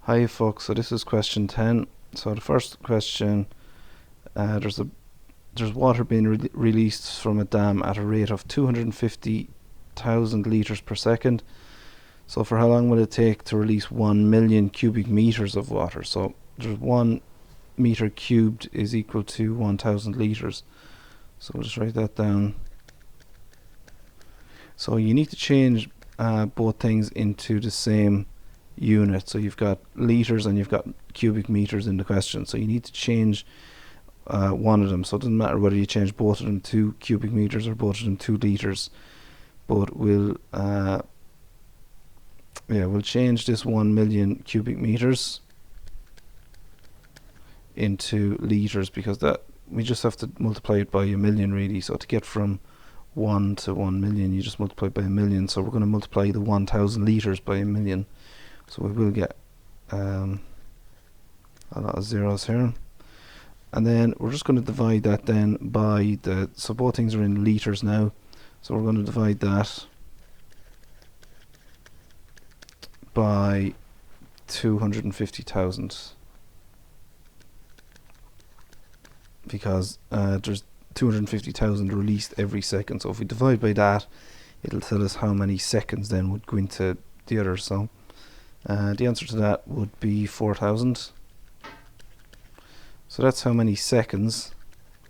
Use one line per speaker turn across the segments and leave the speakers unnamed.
Hi folks, so this is question 10. So the first question, there's water being released from a dam at a rate of 250,000 litres per second. So for how long will it take to release 1 million cubic meters of water? So there's 1 meter cubed is equal to 1,000 litres. So we'll just write that down. So you need to change both things into the same unit. So you've got litres and you've got cubic meters in the question. So you need to change one of them. So it doesn't matter whether you change both of them to cubic meters or both of them to litres. But we'll change this 1 million cubic meters into litres, because that we just have to multiply it by a million really. So to get from 1 to 1 million, you just multiply by a million. So we're going to multiply the 1,000 litres by a million. So we will get a lot of zeros here. And then we're just going to divide that then by so both things are in litres now. So we're going to divide that by 250,000. Because there's 250,000 released every second. So if we divide by that, it'll tell us how many seconds then would go into the other. So the answer to that would be 4,000. So that's how many seconds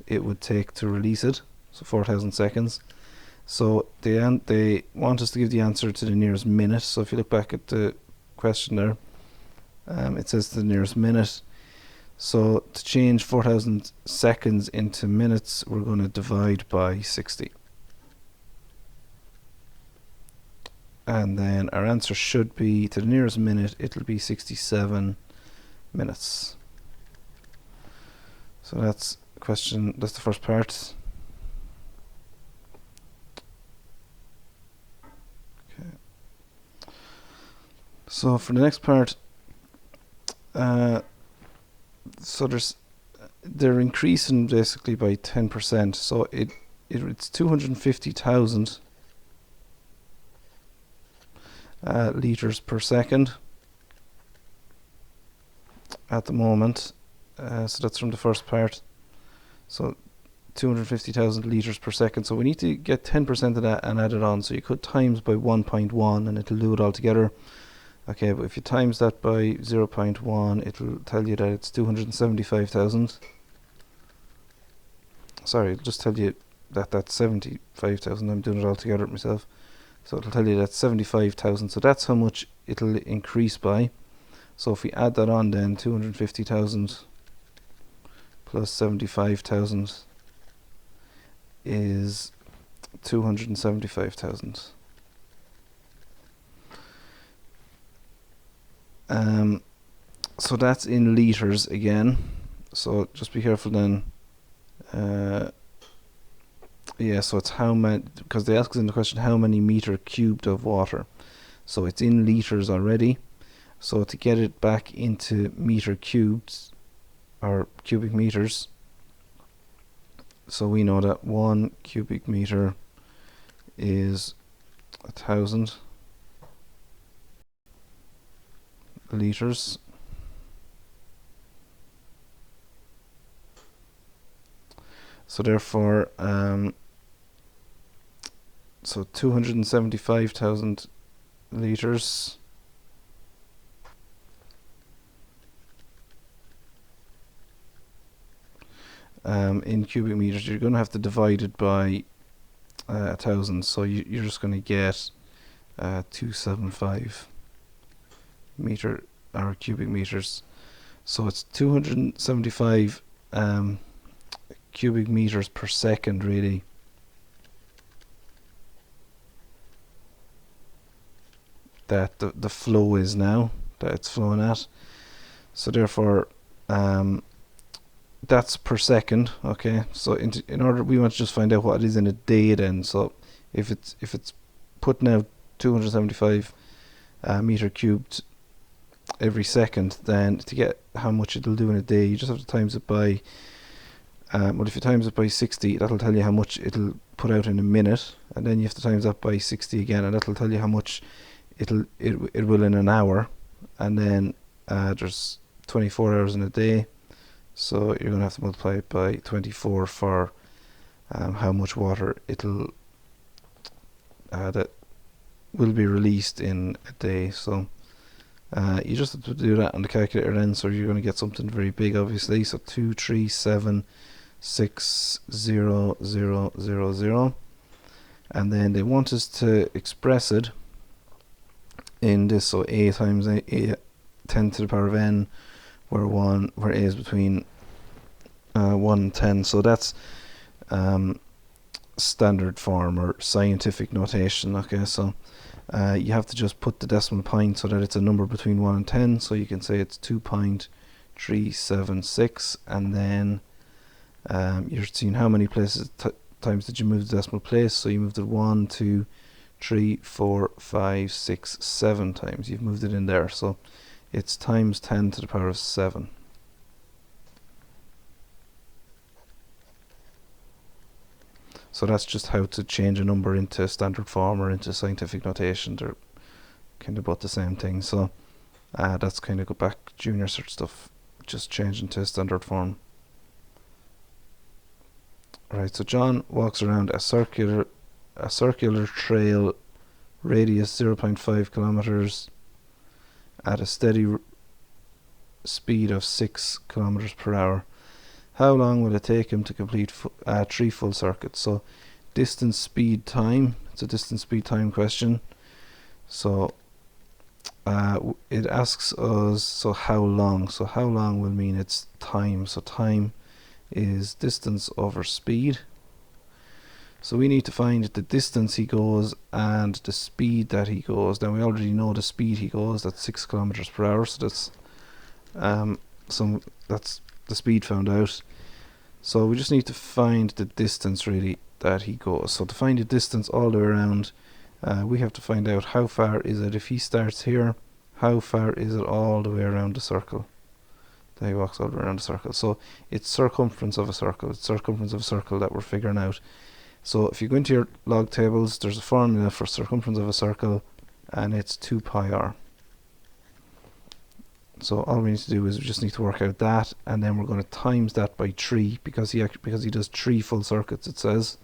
it would take to release it. So 4,000 seconds. So they want us to give the answer to the nearest minute. So if you look back at the question there, it says the nearest minute. So to change 4,000 seconds into minutes, we're going to divide by 60. And then our answer should be, to the nearest minute, it'll be 67 minutes. So that's the first part. Okay. So for the next part, so they're increasing basically by 10%. So it's 250,000 litres per second at the moment. So that's from the first part. So 250,000 litres per second. So we need to get 10% of that and add it on. So you could times by 1.1 and it'll do it all together. Okay, but if you times that by 0.1, it'll tell you that it's 275,000. Sorry, it'll just tell you that that's 75,000. I'm doing it all together myself. So it'll tell you that's 75,000. So that's how much it'll increase by. So if we add that on, then 250,000 plus 75,000 is 275,000. So that's in litres again. So just be careful then. Yeah, so it's how many, because they ask us in the question how many meter cubed of water. So it's in litres already. So to get it back into meter cubed or cubic meters, so we know that 1 cubic meter is 1,000 litres. So therefore, so 275,000 litres in cubic meters. You're going to have to divide it by 1,000. So you're just going to get 275 meter or cubic meters. So it's 275 cubic meters per second really. That the flow is now, that it's flowing at. So therefore that's per second. Okay, so in order, we want to just find out what it is in a day then. So if it's putting out 275 meter cubed every second, then to get how much it'll do in a day, you just have to times it by well, if you times it by 60, that'll tell you how much it'll put out in a minute, and then you have to times that by 60 again, and that'll tell you how much it will in an hour, and then there's 24 hours in a day, so you're going to have to multiply it by 24 for how much water that will be released in a day. So you just have to do that on the calculator then, so you're going to get something very big, obviously. So 2376000, and then they want us to express it in this, so a times a 10 to the power of n, where a is between 1 and 10. So that's standard form or scientific notation. Okay, so you have to just put the decimal point so that it's a number between 1 and 10. So you can say it's 2.376, and then you're seeing how many places times did you move the decimal place. So you moved it 1, 2, 3, 4, 5, 6, 7 times. You've moved it in there, so it's times 10 to the power of 7. So that's just how to change a number into standard form or into scientific notation. They're kind of both the same thing. So that's kind of go back junior cert stuff, just change into standard form. Right, so John walks around a circular trail, radius 0.5 kilometers, at a steady speed of 6 kilometers per hour. How long will it take him to complete 3 full circuits? So distance, speed, time. It's a distance, speed, time question. So it asks us, so how long? So how long will mean it's time. So time is distance over speed. So we need to find the distance he goes and the speed that he goes. Now we already know the speed he goes, that's 6 kilometers per hour. So that's that's the speed found out. So we just need to find the distance really that he goes. So to find the distance all the way around, we have to find out how far is it if he starts here, how far is it all the way around the circle. There he walks all the way around the circle. So it's circumference of a circle. It's circumference of a circle that we're figuring out. So if you go into your log tables, there's a formula for circumference of a circle, and it's 2 pi r. So all we need to do is we just need to work out that, and then we're going to times that by 3 because he does 3 full circuits, it says.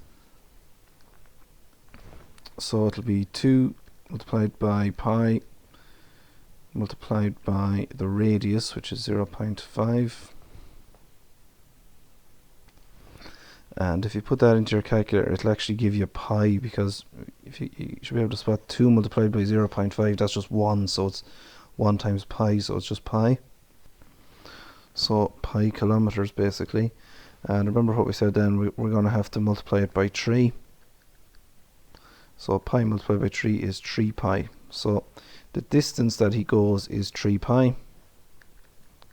So it'll be 2 multiplied by pi multiplied by the radius, which is 0.5. And if you put that into your calculator, it'll actually give you pi, because if you should be able to spot 2 multiplied by 0.5, that's just 1, so it's 1 times pi, so it's just pi. So pi kilometers basically. And remember what we said then, we're going to have to multiply it by 3. So pi multiplied by 3 is 3 pi. So the distance that he goes is 3 pi.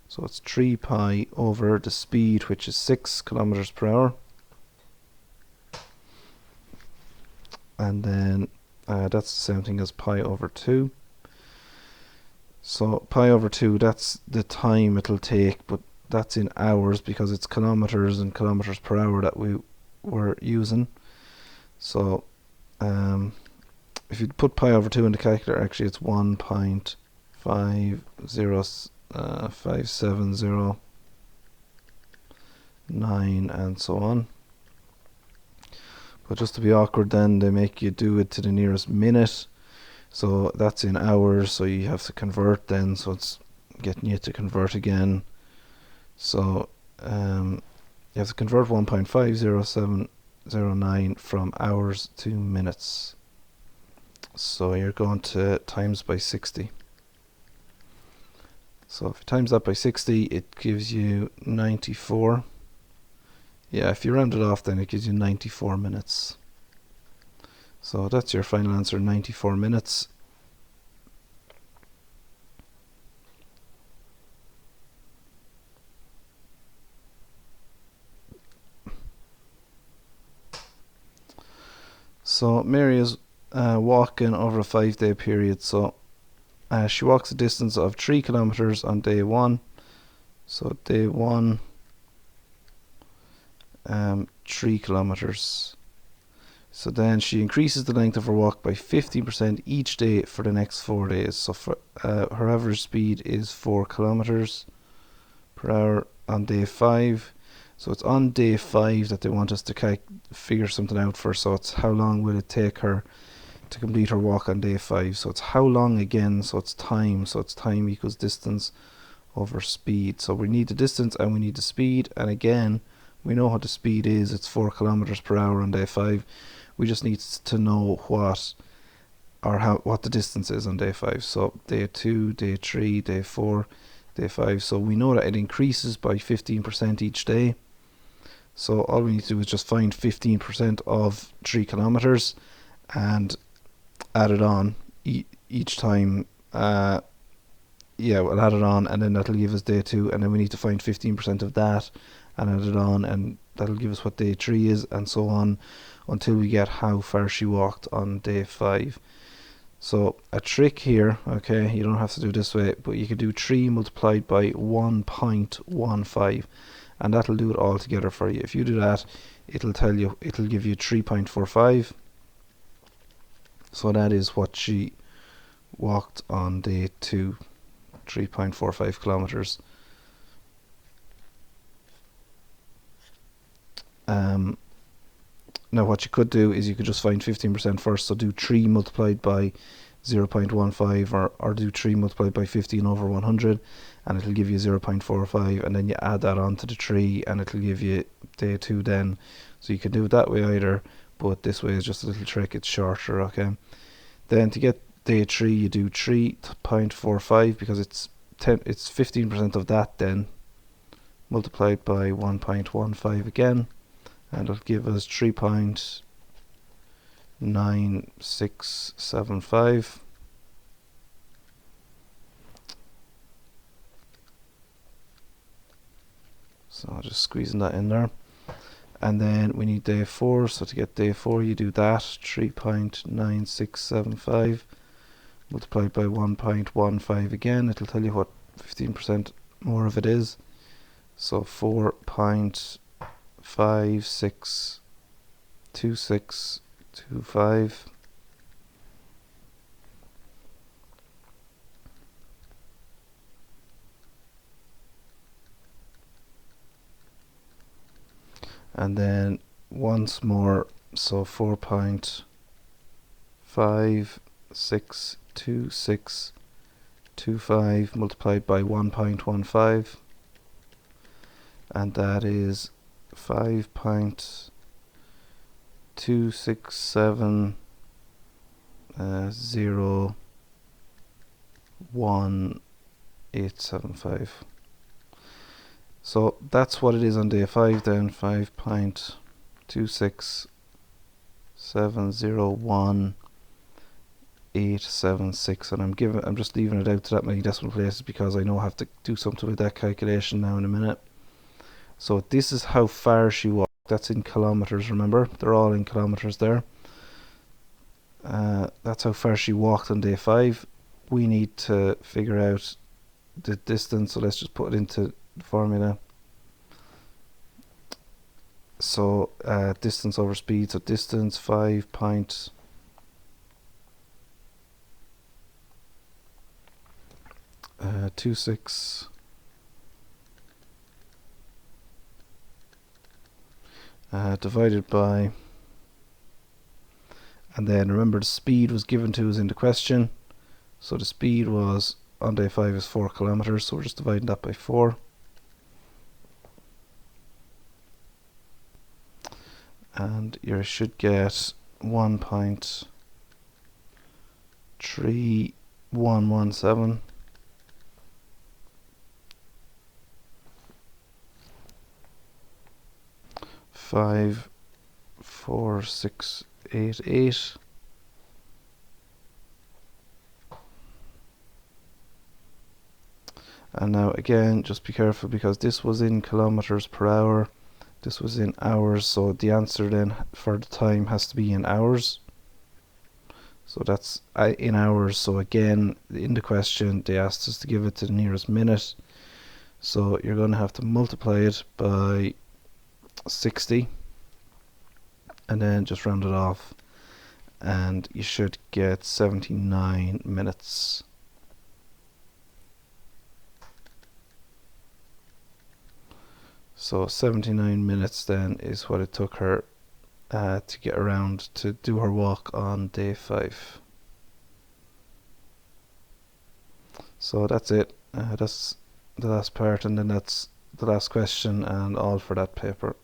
So it's 3 pi over the speed, which is 6 kilometers per hour. And then that's the same thing as pi over 2. So pi over 2, that's the time it'll take, but that's in hours because it's kilometers and kilometers per hour that we were using. So if you put pi over 2 in the calculator, actually it's 1.50709 and so on. But just to be awkward then, they make you do it to the nearest minute. So that's in hours, so you have to convert then, so it's getting you to convert again. So you have to convert 1.50709 from hours to minutes. So you're going to times by 60. So if you times that by 60, it gives you 94. Yeah, if you round it off, then it gives you 94 minutes. So that's your final answer, 94 minutes. So Mary is walking over a 5-day period. So she walks a distance of 3 kilometers on day 1. So day 1, 3 kilometers. So then she increases the length of her walk by 15% each day for the next 4 days. So for, her average speed is 4 kilometers per hour on day 5. So it's on day 5 that they want us to figure something out for. So it's how long will it take her to complete her walk on day 5. So it's how long again, so it's time. So it's time equals distance over speed. So we need the distance and we need the speed. And again, we know what the speed is. It's 4 kilometers per hour on day 5. We just need to know what the distance is on day 5. So day 2, day 3, day 4, day 5. So we know that it increases by 15% each day. So all we need to do is just find 15% of 3 kilometers and add it on each time. We'll add it on, and then that'll give us day 2, and then we need to find 15% of that and add it on, and that'll give us what day 3 is, and so on until we get how far she walked on day 5. So a trick here, okay, you don't have to do it this way, but you could do 3 multiplied by 1.15, and that'll do it all together for you. If you do that, it'll give you 3.45. So that is what she walked on day 2, 3.45 kilometers. Now what you could do is you could just find 15% first, so do 3 multiplied by 0.15 or do 3 multiplied by 15 over 100, and it'll give you 0.45, and then you add that on to the 3 and it'll give you day 2 then. So you can do it that way either, but this way is just a little trick, it's shorter, okay. Then to get day 3 you do 3.45 because it's 15% of that then, multiplied by 1.15 again, and it'll give us 3.9675. So just squeezing that in there. And then we need day 4, so to get day 4 you do that, 3.9675 multiplied by 1.15 again, it'll tell you what 15% more of it is. So 4.562625. And then once more, so 4.562625 multiplied by 1.15, and that is 5.26701.875. So that's what it is on day 5 then, 5.26701.876, and I'm just leaving it out to that many decimal places because I know I have to do something with that calculation now in a minute. So this is how far she walked. That's in kilometers, remember? They're all in kilometers there. That's how far she walked on day 5. We need to figure out the distance, so let's just put it into the formula. So distance over speed, so distance 5.26 divided by, and then remember the speed was given to us in the question, so the speed was on day 5 is 4 kilometers, so we're just dividing that by 4. And you should get 1.3117. Five, 4, 6, 8, 8. And now again, just be careful because this was in kilometers per hour, this was in hours, so the answer then for the time has to be in hours. So that's in hours. So again, in the question they asked us to give it to the nearest minute, so you're going to have to multiply it by 60, and then just round it off, and you should get 79 minutes. So 79 minutes then is what it took her to get around to do her walk on day 5. So that's it. That's the last part, and then that's the last question and all for that paper.